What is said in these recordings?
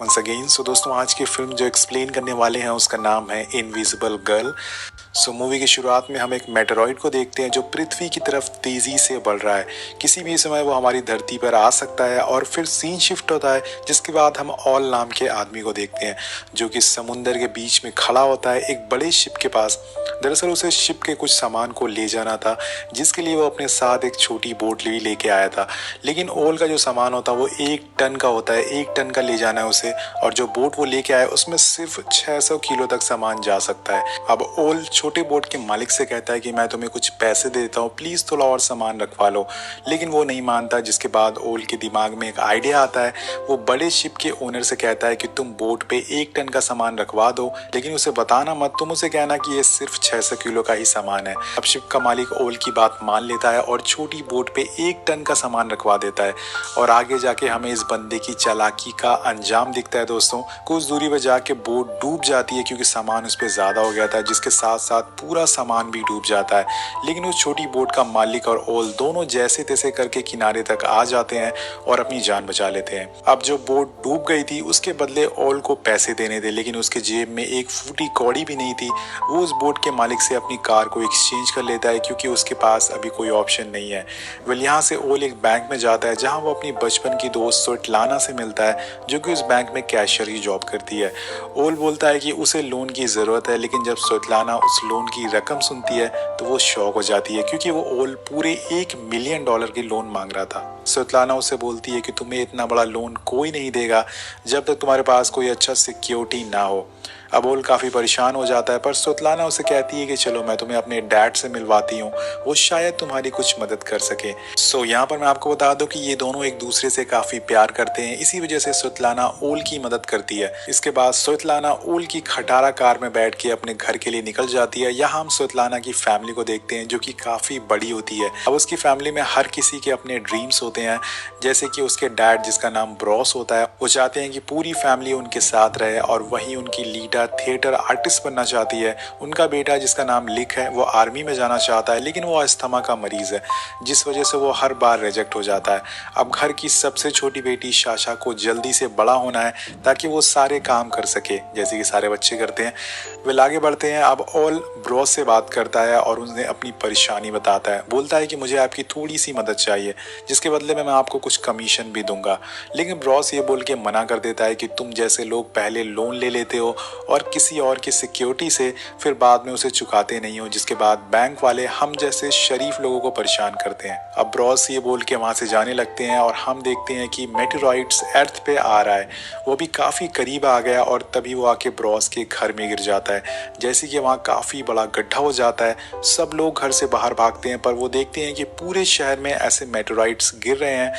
Once again दोस्तों आज की फिल्म जो एक्सप्लेन करने वाले हैं उसका नाम है इनविजिबल गर्ल। मूवी की शुरुआत में हम एक मेटेरॉइड को देखते हैं जो पृथ्वी की तरफ तेजी से बढ़ रहा है। किसी भी समय वो हमारी धरती पर आ सकता है और फिर सीन शिफ्ट होता है, जिसके बाद हम ऑल नाम के आदमी को देखते हैं जो कि समुंदर के बीच में खड़ा होता है एक बड़े शिप के पास। दरअसल उसे शिप के कुछ सामान को ले जाना था, जिसके लिए वो अपने साथ एक छोटी बोट भी लेके आया था। लेकिन ओल का जो सामान होता है वो 1 टन का होता है, 1 टन का ले जाना है उसे, और जो बोट वो लेके आया उसमें सिर्फ 600 किलो तक सामान जा सकता है। अब ओल छोटे बोट के मालिक से कहता है कि मैं तुम्हें कुछ पैसे दे देता हूँ, प्लीज थोड़ा और सामान रखवा लो, लेकिन वो नहीं मानता। जिसके बाद ओल के दिमाग में एक आइडिया आता है। वो बड़े शिप के ओनर से कहता है कि तुम बोट पे 1 टन का सामान रखवा दो, लेकिन उसे बताना मत, तुम उसे कहना कि ये सिर्फ 600 किलो का ही सामान है। अब शिप का मालिक ओल की बात मान लेता है और छोटी बोट पे 1 टन का सामान रखवा देता है। और आगे जाके हमें इस बंदे की चालाकी का अंजाम दिखता है दोस्तों। कुछ दूरी पर जाके बोट डूब जाती है क्योंकि सामान उस पर ज्यादा हो गया था, जिसके साथ साथ पूरा सामान भी डूब जाता है। लेकिन उस छोटी बोट का मालिक और ओल दोनों जैसे तैसे करके किनारे तक आ जाते हैं और अपनी जान बचा लेते हैं। अब जो बोट डूब गई थी उसके बदले ओल को पैसे देने थे, लेकिन उसके जेब में एक फूटी कौड़ी भी नहीं थी। वो उस बोट के मालिक से अपनी कार को एक्सचेंज कर लेता है क्योंकि उसके पास अभी कोई ऑप्शन नहीं है। वेल यहाँ से ओल एक बैंक में जाता है जहाँ वो अपनी बचपन की दोस्त स्वेटलाना से मिलता है जो कि उस बैंक में कैशियर की जॉब करती है। ओल बोलता है कि उसे लोन की जरूरत है, लेकिन जब स्वेटलाना उस लोन की रकम सुनती है तो वो शॉक हो जाती है क्योंकि वो ओल पूरे $1 मिलियन की लोन मांग रहा था। स्वेटलाना उसे बोलती है कि तुम्हें इतना बड़ा लोन कोई नहीं देगा जब तक तुम्हारे पास कोई अच्छा सिक्योरिटी ना हो। अब ओल काफी परेशान हो जाता है, पर स्वेटलाना उसे कहती है कि चलो मैं तुम्हें अपने डैड से मिलवाती हूँ, वो शायद तुम्हारी कुछ मदद कर सके। यहाँ पर मैं आपको बता दूं कि ये दोनों एक दूसरे से काफी प्यार करते हैं, इसी वजह से स्वेटलाना ओल की मदद करती है। इसके बाद स्वेटलाना ओल की खटारा कार में बैठ के अपने घर के लिए निकल जाती है। यहाँ हम स्वेटलाना की फैमिली को देखते हैं जो कि काफी बड़ी होती है। अब उसकी फैमिली में हर किसी के अपने ड्रीम्स होते हैं, जैसे कि उसके डैड जिसका नाम ब्रॉस होता है, वो चाहते हैं कि पूरी फैमिली उनके साथ रहे, और वहीं उनकी लीडर थिएटर आर्टिस्ट बनना चाहती है। उनका बेटा जिसका नाम लिक है वो आर्मी में जाना चाहता है, लेकिन वो अस्थमा का मरीज है, जिस वजह से वो हर बार रिजेक्ट हो जाता है। अब घर की सबसे छोटी बेटी शाशा को जल्दी से बड़ा होना है ताकि वो सारे काम कर सके जैसे कि सारे बच्चे करते हैं। वे आगे बढ़ते हैं। अब ओल ब्रॉस से बात करता है और उन्हें अपनी परेशानी बताता है। बोलता है कि मुझे आपकी थोड़ी सी मदद चाहिए, जिसके बदले में मैं आपको कुछ कमीशन भी दूंगा। लेकिन ब्रॉस ये बोल के मना कर देता है कि तुम जैसे लोग पहले लोन ले लेते हो और किसी और की सिक्योरिटी से, फिर बाद में उसे चुकाते नहीं हो, जिसके बाद बैंक वाले हम जैसे शरीफ लोगों को परेशान करते हैं। अब ब्रॉस ये बोल के वहां से जाने लगते हैं और हम देखते हैं कि मेटेरॉइड्स अर्थ पे आ रहा है। वो भी काफी करीब आ गया और तभी वो आके ब्रॉस के घर में गिर जाता है। जैसे कि वहाँ काफी बड़ा गड्ढा हो जाता है, सब लोग घर से बाहर भागते हैं, पर वो देखते हैं कि पूरे शहर में ऐसे मेटेरॉइड्स गिर रहे हैं।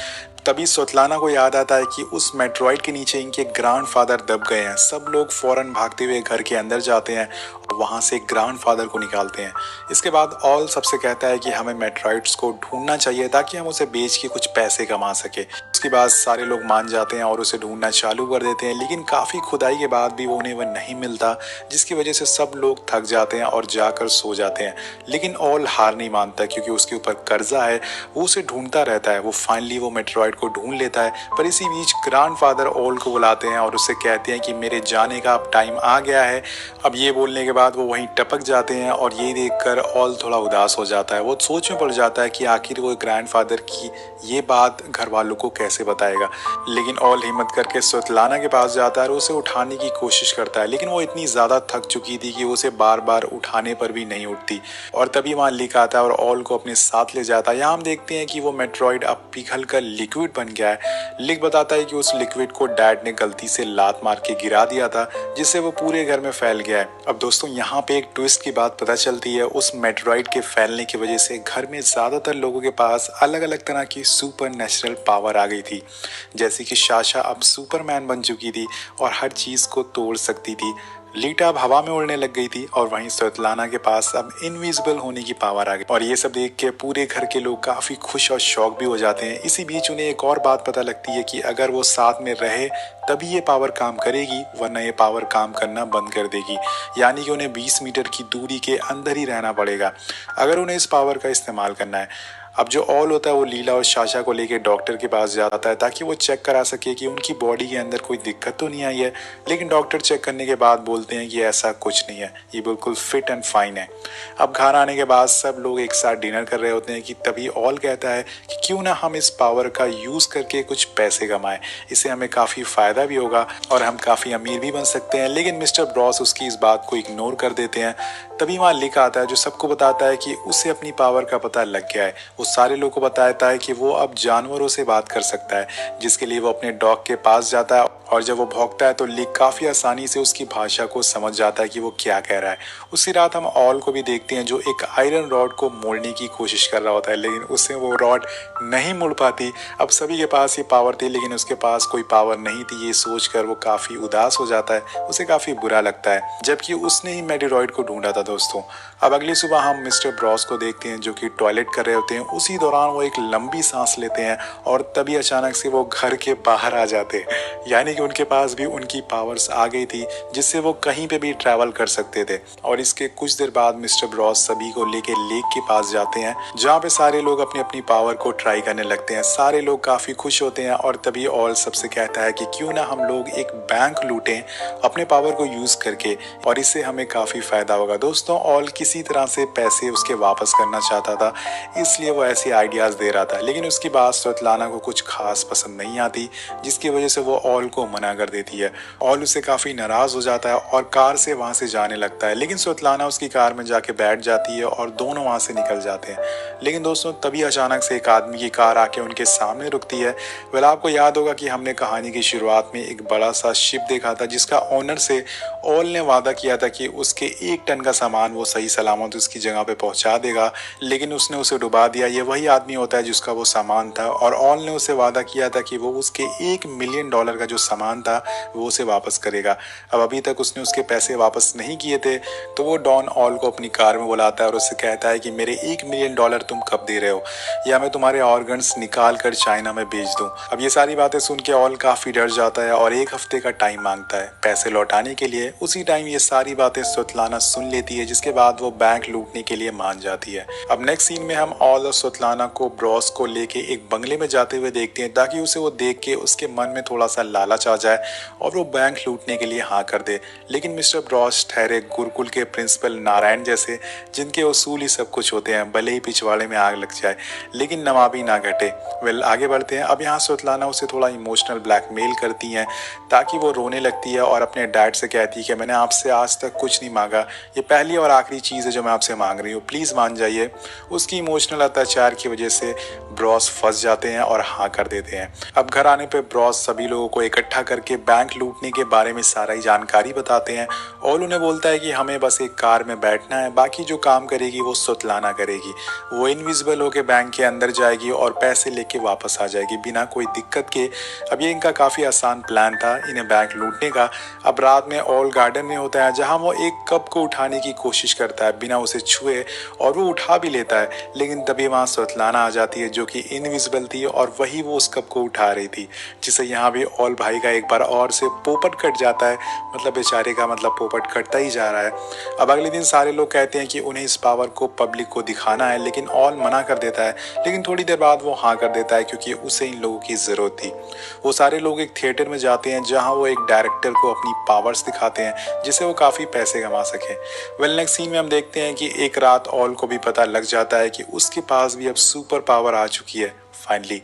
तभी स्वेटलाना को याद आता है कि उस मेट्रॉइड के नीचे इनके ग्रैंडफादर दब गए हैं। सब लोग फौरन भागते हुए घर के अंदर जाते हैं और वहां से ग्रैंडफादर को निकालते हैं। इसके बाद ऑल सबसे कहता है कि हमें मेट्रॉइड्स को ढूंढना चाहिए ताकि हम उसे बेच के कुछ पैसे कमा सके। उसके बाद सारे लोग मान जाते हैं और उसे ढूंढना चालू कर देते हैं, लेकिन काफी खुदाई के बाद भी उन्हें वह नहीं मिलता, जिसकी वजह से सब लोग थक जाते हैं और जाकर सो जाते हैं। लेकिन ऑल हार नहीं मानता क्योंकि उसके ऊपर कर्जा है, वो उसे ढूंढता रहता है। वो फाइनली वो मेट्रॉइड को ढूंढ लेता है, पर इसी बीच ग्रैंडफादर ओल को बुलाते हैं और उससे कहते हैं कि मेरे जाने का अब टाइम आ गया है। अब ये बोलने के बाद वो वहीं टपक जाते हैं और ये देखकर ऑल थोड़ा उदास हो जाता है। वो सोच में पड़ जाता है कि आखिर वो ग्रैंडफादर की ये बात घर वालों को कैसे बताएगा। लेकिन ऑल हिम्मत करके स्वेटलाना के पास जाता है और उसे उठाने की कोशिश करता है, लेकिन वो इतनी ज्यादा थक चुकी थी कि उसे बार बार उठाने पर भी नहीं उठती। और तभी वहां लिक आता है और ऑल को अपने साथ ले जाता है। यहाँ हम देखते हैं कि वो मेट्रॉइड अब पिघल कर लिक्विड बन गया है। लिक बताता है कि उस लिक्विड को डैड ने गलती से लात मार के गिरा दिया था, जिससे वो पूरे घर में फैल गया है। अब दोस्तों यहाँ पे एक ट्विस्ट की बात पता चलती है। उस मेट्रॉइड के फैलने की वजह से घर में ज्यादातर लोगों के पास अलग अलग तरह की सुपर नेचुरल पावर आ गई थी, जैसे कि शाशा अब सुपरमैन बन चुकी थी और हर चीज को तोड़ सकती थी। लीटा अब हवा में उड़ने लग गई थी और वहीं स्वेटलाना के पास अब इनविजिबल होने की पावर आ गई। और ये सब देख के पूरे घर के लोग काफी खुश और शौक भी हो जाते हैं। इसी बीच उन्हें एक और बात पता लगती है कि अगर वो साथ में रहे तभी ये पावर काम करेगी, वरना ये पावर काम करना बंद कर देगी। यानी कि उन्हें 20 मीटर की दूरी के अंदर ही रहना पड़ेगा अगर उन्हें इस पावर का इस्तेमाल करना है। अब जो ऑल होता है वो लीला और साशा को लेके डॉक्टर के पास जाता है ताकि वो चेक करा सके कि उनकी बॉडी के अंदर कोई दिक्कत तो नहीं आई है। लेकिन डॉक्टर चेक करने के बाद बोलते हैं कि ऐसा कुछ नहीं है, ये बिल्कुल फिट एंड फाइन है। अब घर आने के बाद सब लोग एक साथ डिनर कर रहे होते हैं कि तभी ऑल कहता है कि क्यों ना हम इस पावर का यूज करके कुछ पैसे कमाएं, इससे हमें काफी फायदा भी होगा और हम काफी अमीर भी बन सकते हैं। लेकिन मिस्टर ब्रॉस उसकी इस बात को इग्नोर कर देते हैं। तभी वहाँ लिख आता है जो सबको बताता है कि उसे अपनी पावर का पता लग गया है। वो सारे लोगों को बताता है कि वो अब जानवरों से बात कर सकता है, जिसके लिए वो अपने डॉग के पास जाता है और जब वो भौंकता है तो लिक काफी आसानी से उसकी भाषा को समझ जाता है कि वो क्या कह रहा है। उसी रात हम ऑल को भी देखते हैं जो एक आयरन रॉड को मोड़ने की कोशिश कर रहा होता है, लेकिन उससे वो रॉड नहीं मुड़ पाती। अब सभी के पास ये पावर थी लेकिन उसके पास कोई पावर नहीं थी, ये सोचकर वो काफी उदास हो जाता है, उसे काफी बुरा लगता है, जबकि उसने ही मेटेरॉइड को ढूंढा था दोस्तों। अब अगली सुबह हम मिस्टर ब्रॉस को देखते हैं जो कि टॉयलेट कर रहे होते हैं। उसी दौरान वो एक लंबी सांस लेते हैं और तभी अचानक से वो घर के बाहर आ जाते हैं, यानी कि उनके पास भी उनकी पावर्स आ गई थी जिससे वो कहीं पे भी ट्रैवल कर सकते थे। और इसके कुछ देर बाद मिस्टर ब्रॉस सभी को लेके लेक के पास जाते हैं जहाँ पे सारे लोग अपनी अपनी पावर को ट्राई करने लगते हैं। सारे लोग काफी खुश होते हैं और तभी ऑल सबसे कहता है कि क्यों ना हम लोग एक बैंक लूटें अपने पावर को यूज करके और इससे हमें काफी फायदा होगा। दोस्तों ऑल किसी तरह से पैसे उसके वापस करना चाहता था, इसलिए वो ऐसे आइडियाज दे रहा था, लेकिन उसकी बात स्वेतलाना को कुछ खास पसंद नहीं आती, जिसकी वजह से वो ऑल को मना कर देती है। ऑल उससे काफी नाराज हो जाता है और कार से वहां से जाने लगता है, लेकिन स्वेतलाना उसकी कार में जाके बैठ जाती है और दोनों वहां से निकल जाते हैं। लेकिन दोस्तों तभी अचानक से एक आदमी की कार आके उनके सामने रुकती है। वेल आपको याद होगा कि हमने कहानी की शुरुआत में एक बड़ा सा शिप देखा था जिसका ओनर से ऑल ने वादा किया था कि उसके 1 टन का सामान वो सही सलामत उसकी जगह पे पहुंचा देगा, लेकिन उसने उसे डुबा दिया। ये वही आदमी होता है जिसका वो सामान था और ऑल ने उसे वादा किया था कि वो उसके $1 मिलियन का जो सामान था वो उसे वापस करेगा। अब अभी तक उसने उसके पैसे वापस नहीं किए थे, तो वो डॉन ऑल को अपनी कार में बुलाता है और उससे कहता है कि मेरे $1 मिलियन तुम कब दे रहे हो, या मैं तुम्हारे ऑर्गन्स निकाल कर चाइना में बेच दूं। अब ये सारी बातें सुन के ऑल काफी डर जाता है और 1 हफ्ते का टाइम मांगता है पैसे लौटाने के लिए। उसी टाइम ये सारी बातें स्वेतलाना सुन लेती है, जिसके बाद वो बैंक लूटने के लिए मान जाती है। अब नेक्स्ट सीन में हम ऑल और स्वेतलाना को ब्रॉस को लेके एक बंगले में जाते हुए देखते हैं ताकि उसे वो देख के उसके मन में थोड़ा सा लालच आ जाए और वो बैंक लूटने के लिए हाँ कर दे। लेकिन मिस्टर ब्रॉस ठहरे गुरुकुल के प्रिंसिपल नारायण जैसे, जिनके उसूल ही सब कुछ होते हैं, भले ही पिछवाड़े में आग लग जाए लेकिन नवाबी ना घटे। वेल आगे बढ़ते हैं। अब यहाँ स्वेतलाना उसे थोड़ा इमोशनल ब्लैकमेल करती हैं ताकि वो रोने लगती है और अपने डैड से कहती है कि मैंने आपसे आज तक कुछ नहीं मांगा, ये पहली और आखिरी चीज़ है जो मैं आपसे मांग रही हूँ, प्लीज़ मान जाइए। उसकी इमोशनल अत्याचार की वजह से ब्रॉस फंस जाते हैं और हाँ कर देते हैं। अब घर आने पे ब्रॉस सभी लोगों को इकट्ठा करके बैंक लूटने के बारे में सारा ही जानकारी बताते हैं और उन्हें बोलता है कि हमें बस एक कार में बैठना है, बाकी जो काम करेगी वो स्वेतलाना करेगी। वो इनविजिबल होके बैंक के अंदर जाएगी और पैसे लेके वापस आ जाएगी बिना कोई दिक्कत के। अब ये इनका काफी आसान प्लान था इन्हें बैंक लूटने का। अब रात में ऑल गार्डन में होता है जहां वो एक कप को उठाने की कोशिश करता है बिना उसे छुए और वो उठा भी लेता है, लेकिन तभी वहां स्वेतलाना आ जाती है जो कि इनविजिबल थी और वही वो उस कप को उठा रही थी, जिससे यहाँ भी ऑल भाई का एक बार और से पोपट कट जाता है। मतलब बेचारे का मतलब पोपट कटता ही जा रहा है। अब अगले दिन सारे लोग कहते हैं कि उन्हें इस पावर को पब्लिक को दिखाना है, लेकिन ऑल मना कर देता है। लेकिन थोड़ी देर बाद वो हाँ कर देता है क्योंकि उसे इन लोगों की जरूरत थी। वो सारे लोग एक थिएटर में जाते हैं जहां वो एक डायरेक्टर को अपनी पावर्स दिखाते हैं जिससे वो काफी पैसे कमा सके। वेल नेक्स्ट सीन में हम देखते हैं कि एक रात ऑल को भी पता लग जाता है कि उसके पास भी अब सुपर पावर आ चुकी है फाइनली,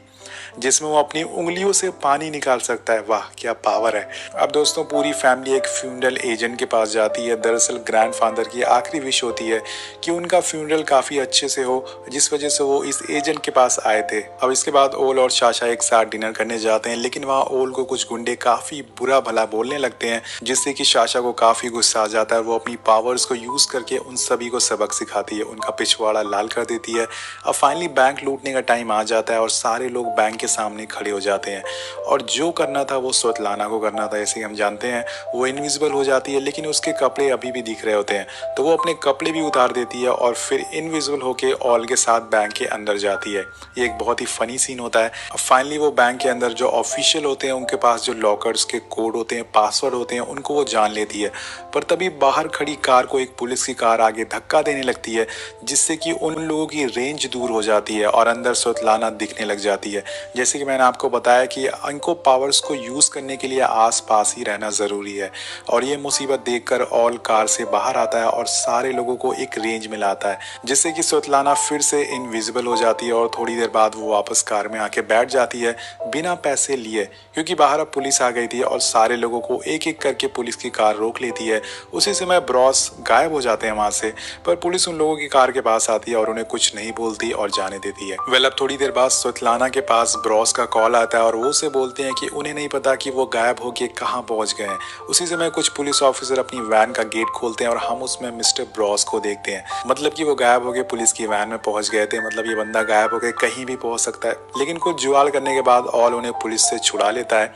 जिसमें वो अपनी उंगलियों से पानी निकाल सकता है। वाह क्या पावर है। अब दोस्तों पूरी फैमिली एक फ्यूनरल एजेंट के पास जाती है। दरअसल ग्रैंडफादर की आखिरी विश होती है कि उनका फ्यूनरल काफी अच्छे से हो, जिस वजह से वो इस एजेंट के पास आए थे। अब इसके बाद ओल और साशा एक साथ डिनर करने जाते हैं, लेकिन वहाँ ओल को कुछ गुंडे काफी बुरा भला बोलने लगते हैं, जिससे कि साशा को काफी गुस्सा आ जाता है। वो अपनी पावर्स को यूज करके उन सभी को सबक सिखाती है, उनका पिछवाड़ा लाल कर देती है। अब फाइनली बैंक लूटने का टाइम आ जाता है और सारे लोग बैंक के सामने खड़े हो जाते हैं और जो करना था वो स्वेतलाना को करना था। जैसे हम जानते हैं वो इनविजिबल हो जाती है लेकिन उसके कपड़े अभी भी दिख रहे होते हैं, तो वो अपने कपड़े भी उतार देती है और फिर इनविजिबल होके ऑल के साथ बैंक के अंदर जाती है। ये एक बहुत ही फनी सीन होता है। अब फाइनली वो बैंक के अंदर जो ऑफिशियल होते हैं उनके पास जो लॉकर्स के कोड होते हैं, पासवर्ड होते हैं, उनको वो जान लेती है। पर तभी बाहर खड़ी कार को एक पुलिस की कार आगे धक्का देने लगती है जिससे कि उन लोगों की रेंज दूर हो जाती है और अंदर स्वेतलाना दिखने लग जाती है। जैसे कि मैंने आपको बताया कि इनको पावर्स को यूज करने के लिए आसपास ही रहना जरूरी है और ये मुसीबत देखकर ऑल कार से बाहर आता है और सारे लोगों को एक रेंज में लाता है जिससे कि स्वेतलाना फिर से इनविजिबल हो जाती है और थोड़ी देर बाद वो वापस कार में आके बैठ जाती है बिना पैसे लिए, क्योंकि बाहर अब पुलिस आ गई थी और सारे लोगों को एक एक करके पुलिस की कार रोक लेती है। उसी समय ब्रॉस गायब हो जाते हैं वहां से, पर पुलिस उन लोगों की कार के पास आती है और उन्हें कुछ नहीं बोलती और जाने देती है। वेल अब थोड़ी देर बाद स्वेतलाना के पास ब्रॉस का कॉल आता है और वो उसे बोलते हैं कि उन्हें नहीं पता कि वो गायब होके कहाँ पहुंच गए हैं। उसी समय कुछ पुलिस ऑफिसर अपनी वैन का गेट खोलते हैं और हम उसमें मिस्टर ब्रॉस को देखते हैं। मतलब कि वो गायब होके पुलिस की वैन में पहुंच गए थे, मतलब ये बंदा गायब होके कहीं भी पहुंच सकता है। लेकिन कुछ जुगाड़ करने के बाद ऑल उन्हें पुलिस से छुड़ा लेता है।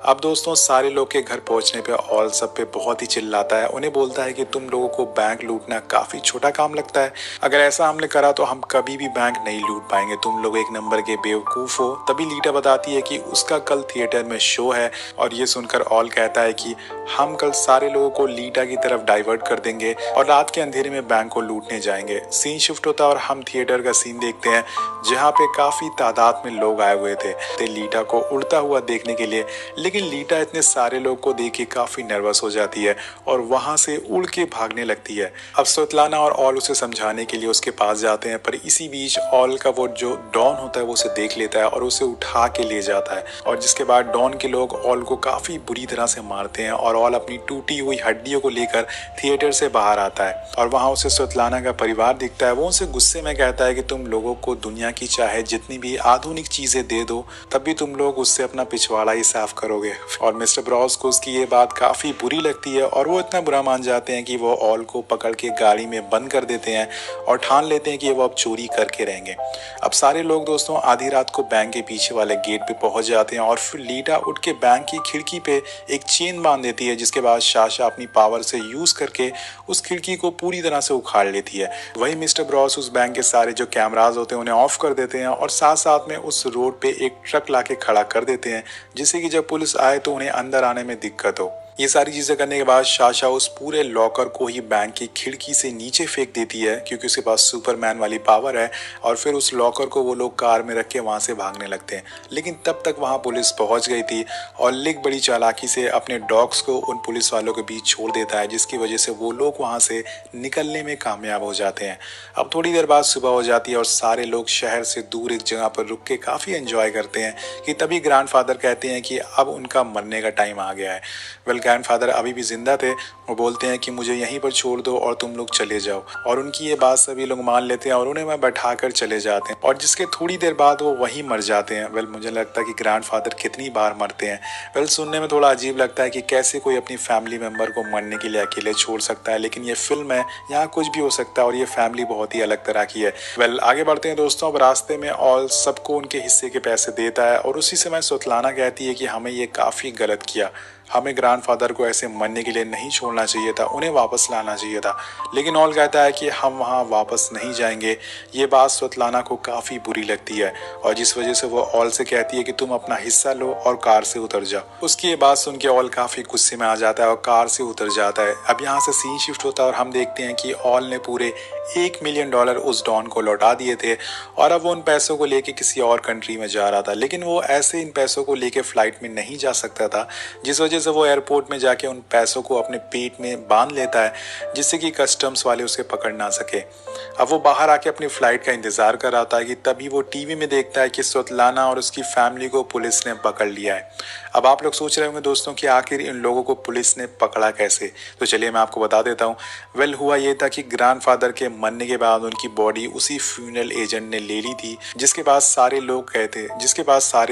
अब दोस्तों सारे लोग के घर पहुंचने पे ऑल सब पे बहुत ही चिल्लाता है, उन्हें बोलता है कि तुम लोगों को बैंक लूटना काफी छोटा काम लगता है, अगर ऐसा हमने करा तो हम कभी भी बैंक नहीं लूट पाएंगे, तुम लोग एक नंबर के बेवकूफ हो। तभी लीटा बताती है कि उसका कल थिएटर में शो है और ये सुनकर ऑल कहता है कि हम कल सारे लोगों को लीटा की तरफ डाइवर्ट कर देंगे और रात के अंधेरे में बैंक को लूटने जाएंगे। सीन शिफ्ट होता है और हम थिएटर का सीन देखते हैं जहाँ पे काफी तादाद में लोग आए हुए थे लीटा को उड़ता हुआ देखने के लिए। लेकिन लीटा इतने सारे लोग को देख के काफी नर्वस हो जाती है और वहां से उड़ के भागने लगती है। अब स्वेतलाना और ऑल उसे समझाने के लिए उसके पास जाते हैं, पर इसी बीच ऑल का वो जो डॉन होता है वो उसे देख लेता है और उसे उठा के ले जाता है और जिसके बाद डॉन के लोग ऑल को काफी बुरी तरह से मारते हैं और ऑल अपनी टूटी हुई हड्डियों को लेकर थिएटर से बाहर आता है और वहां उसे स्वेतलाना का परिवार दिखता है। वो उनसे गुस्से में कहता है कि तुम लोगों को दुनिया की चाहे जितनी भी आधुनिक चीजें दे दो तब भी तुम लोग उससे अपना पिछवाड़ा ही साफ करोगे। और मिस्टर ब्रॉस को उसकी ये बात काफी बुरी लगती है और वो इतना बुरा मान जाते हैं कि वो ऑल को पकड़ के गाड़ी में बंद कर देते हैं और ठान लेते हैं कि वो अब चोरी करके रहेंगे। अब सारे लोग दोस्तों आधी रात को बैंक के पीछे वाले गेट पे पहुंच जाते हैं और फिर लीटा उठ के बैंक की खिड़की पे एक चेन बांध देती है, जिसके बाद साशा अपनी पावर से यूज करके उस खिड़की को पूरी तरह से उखाड़ लेती है। वही मिस्टर ब्रॉस उस बैंक के सारे जो कैमराज होते हैं उन्हें ऑफ कर देते हैं और साथ साथ में उस रोड पे एक ट्रक लाके खड़ा कर देते हैं जिससे कि जब पुलिस आए तो उन्हें अंदर आने में दिक्कत हो। ये सारी चीजें करने के बाद साशा उस पूरे लॉकर को ही बैंक की खिड़की से नीचे फेंक देती है क्योंकि उसके पास सुपरमैन वाली पावर है और फिर उस लॉकर को वो लोग कार में रख के वहां से भागने लगते हैं। लेकिन तब तक वहां पुलिस पहुंच गई थी और लिक बड़ी चालाकी से अपने डॉग्स को उन पुलिस वालों के बीच छोड़ देता है, जिसकी वजह से वो लोग वहां से निकलने में कामयाब हो जाते हैं। अब थोड़ी देर बाद सुबह हो जाती है और सारे लोग शहर से दूर एक जगह पर रुक के काफी एंजॉय करते हैं कि तभी ग्रैंडफादर कहते हैं कि अब उनका मरने का टाइम आ गया है। वेल ग्रैंडफादर अभी भी जिंदा थे, वो बोलते हैं कि मुझे यहीं पर छोड़ दो और तुम लोग चले जाओ और उनकी ये बात सभी लोग मान लेते हैं और उन्हें वह बैठा कर चले जाते हैं और जिसके थोड़ी देर बाद वो वहीं मर जाते हैं। वेल मुझे लगता है कि ग्रैंडफादर कितनी बार मरते हैं। वेल सुनने में थोड़ा अजीब लगता है कि कैसे कोई अपनी फैमिली मेंबर को मरने के लिए अकेले छोड़ सकता है, लेकिन ये फिल्म है, यहाँ कुछ भी हो सकता है और ये फैमिली बहुत ही अलग तरह की है। वेल आगे बढ़ते हैं दोस्तों। अब रास्ते में ऑल सबको उनके हिस्से के पैसे देता है और उसी समय स्वेतलाना कहती है कि हमें ये काफी गलत किया, हमें ग्रैंडफादर को ऐसे मरने के लिए नहीं छोड़ना चाहिए था, उन्हें वापस लाना चाहिए था। लेकिन ऑल कहता है कि हम वहाँ वापस नहीं जाएंगे। ये बात स्वेतलाना को काफ़ी बुरी लगती है और जिस वजह से वो ऑल से कहती है कि तुम अपना हिस्सा लो और कार से उतर जाओ। उसकी ये बात सुन के ऑल काफ़ी गुस्से में आ जाता है और कार से उतर जाता है। अब यहाँ से सीन शिफ्ट होता है और हम देखते हैं कि ऑल ने पूरे $1 मिलियन उस डॉन को लौटा दिए थे और अब वो उन पैसों को लेके किसी और कंट्री में जा रहा था। लेकिन वो ऐसे इन पैसों को लेके फ्लाइट में नहीं जा सकता था, जिस वजह से वो एयरपोर्ट में जाके उन पैसों को अपने पेट में बांध लेता है जिससे कि कस्टम्स वाले उसे पकड़ ना सके। अब वो बाहर आके अपनी फ्लाइट का इंतजार कर रहा था कि तभी वो टीवी में देखता है कि स्वेतलाना और उसकी फैमिली को पुलिस ने पकड़ लिया है। अब आप लोग सोच रहे होंगे दोस्तों कि आखिर इन लोगों को पुलिस ने पकड़ा कैसे, तो चलिए मैं आपको बता देता हूँ। वेल हुआ ये था कि ग्रैंडफादर के मरने के बाद उनकी बॉडी उसी फ्यूनरल एजेंट ने ले ली थी जिसके पास सारे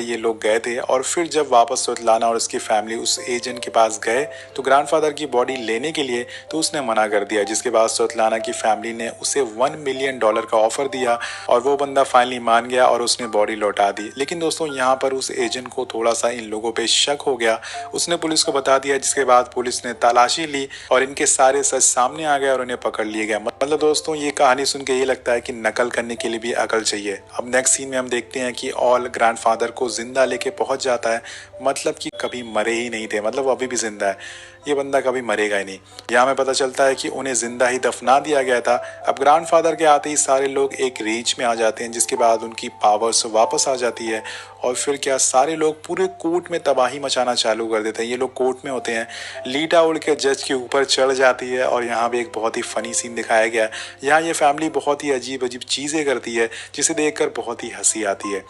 ये लोग गए थे और फिर जब वापस स्वेतलाना और उसकी फैमिली उस एजेंट के पास गए तो ग्रैंडफादर की बॉडी लेने के लिए, तो उसने मना कर दिया, जिसके बाद स्वातिलाना की फैमिली ने उसे $1 मिलियन का ऑफर दिया और वो बंदा फाइनली मान गया और उसने बॉडी लौटा दी। लेकिन दोस्तों यहाँ पर उस एजेंट को थोड़ा सा इन लोगों पे शक हो गया, उसने पुलिस को बता दिया, जिसके बाद पुलिस ने तलाशी ली और इनके सारे सच सामने आ गए और उन्हें पकड़ लिया गया। मतलब दोस्तों ये कहानी सुन के ये लगता है कि नकल करने के लिए भी अकल चाहिए। अब नेक्स्ट सीन में हम देखते हैं कि ऑल ग्रैंडफादर को जिंदा लेके पहुंच जाता है, मतलब कि कभी मरे ही नहीं थे, मतलब अभी भी जिंदा है, ये बंदा कभी मरेगा ही नहीं। यहाँ में पता चलता है कि उन्हें जिंदा ही दफना दिया गया था। अब ग्रैंडफादर के आते ही सारे लोग एक रीच में आ जाते हैं, जिसके बाद उनकी पावर्स वापस आ जाती है और फिर क्या सारे लोग पूरे कोर्ट में तबाही मचाना चालू कर देते हैं। ये लोग कोर्ट में होते हैं, लीटा उड़ के जज के ऊपर चढ़ जाती है और यहाँ भी एक बहुत ही फनी सीन दिखाया गया है। यहाँ ये फैमिली बहुत ही अजीब अजीब चीज़ें करती है जिसे देखकर बहुत ही हंसी आती है।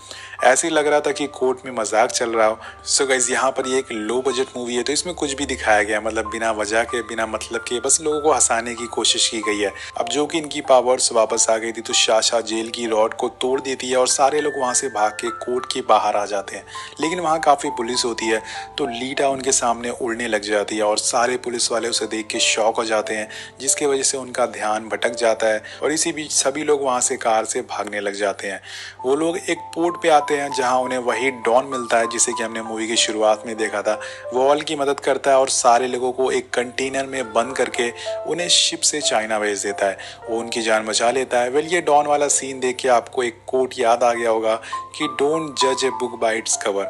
ऐसे ही लग रहा था कि कोर्ट में मजाक चल रहा हो। सो गाइस यहाँ पर ये एक लो बजट मूवी है, तो इसमें कुछ भी दिखाया गया, मतलब बिना वजह के, बिना मतलब के, बस लोगों को हंसाने की कोशिश की गई है। अब जो कि इनकी पावर्स वापस आ गई थी तो शाशा जेल की रॉड को तोड़ देती है और सारे लोग वहां से भाग के कोर्ट के बाहर आ जाते हैं। लेकिन वहाँ काफी पुलिस होती है तो लीटा उनके सामने उड़ने लग जाती है और सारे पुलिस वाले उसे देख के शॉक हो जाते हैं, जिसकी वजह से उनका ध्यान भटक जाता है और इसी बीच सभी लोग वहां से कार से भागने लग जाते हैं। वो लोग एक पोर्ट पे आते हैं जहाँ उन्हें वही डॉन मिलता है जिसे कि हमने मूवी की शुरुआत में देखा था। वो ऑल की मदद करता है और सारे लोगों को एक कंटेनर में बंद करके उन्हें शिप से चाइना भेज देता है। वो उनकी जान बचा लेता है। वेल ये डॉन वाला सीन देख के आपको एक कोट याद आ गया होगा कि डोंट जज a book by its cover,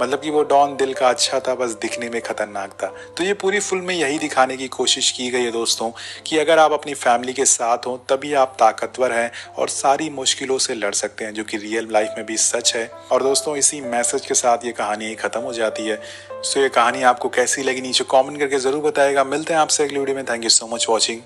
मतलब कि वो डॉन दिल का अच्छा था, बस दिखने में खतरनाक था। तो ये पूरी फिल्म में यही दिखाने की कोशिश की गई है दोस्तों कि अगर आप अपनी फैमिली के साथ हो तभी आप ताकतवर हैं और सारी मुश्किलों से लड़ सकते हैं, जो कि रियल लाइफ में भी सच है। और दोस्तों इसी मैसेज के साथ ये कहानी खत्म हो जाती है। सो ये कहानी आपको कैसी लगी नीचे कमेंट करके जरूर बताएगा। मिलते हैं आपसे अगली वीडियो में। Thank you so much watching.